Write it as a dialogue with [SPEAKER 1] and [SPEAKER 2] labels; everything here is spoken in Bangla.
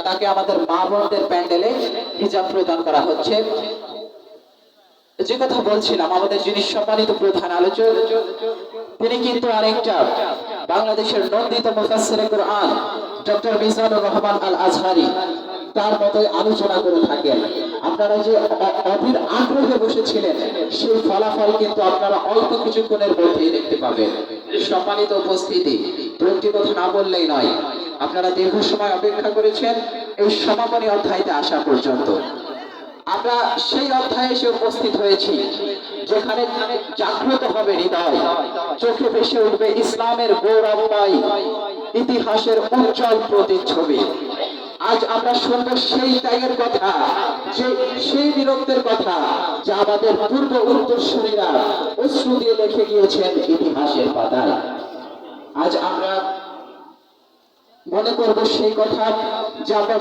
[SPEAKER 1] তাকে আমাদের মা বোনদের প্যান্ডেলে হিজাব প্রদান করা হচ্ছে। যে কথা বলছিলাম, আমাদের যিনি সম্মানিত প্রধান আলোচক, তিনি কিন্তু আরেকটা বাংলাদেশের নন্দিত মুফাসসিরে কুরআন ডক্টর মিজানুর রহমান আল আজহারি, তার মতোই আলোচনা করে থাকেন। আপনারা যে অধীর আগ্রহে বসেছিলেন, সেই ফলাফল কিন্তু আপনারা অল্প কিছুক্ষণের মধ্যেই দেখতে পাবেন। সম্মানিত উপস্থিতি, একটি কথা না বললেই নয়, আপনারা দীর্ঘ সময় অপেক্ষা করেছেন এই সমাপনী অধ্যায়তে আসা পর্যন্ত। আমরা সেই অধ্যায়ে এসে উপস্থিত হয়েছি যেখানে জাগ্রত হবে হৃদয়, চোখে ভেসে উঠবে ইসলামের গৌরবময় ইতিহাসের উজ্জ্বল প্রতিচ্ছবি। আজ আমরা শুনব সেই ত্যাগের কথা, যে সেই বীরত্বের কথা যা আমাদের পূর্ব উত্তরসূরিরা অশ্রু দিয়ে লিখে গিয়েছেন ইতিহাসের পাতায়। আজ আমরা মনে করব সেই কথা যা আমরা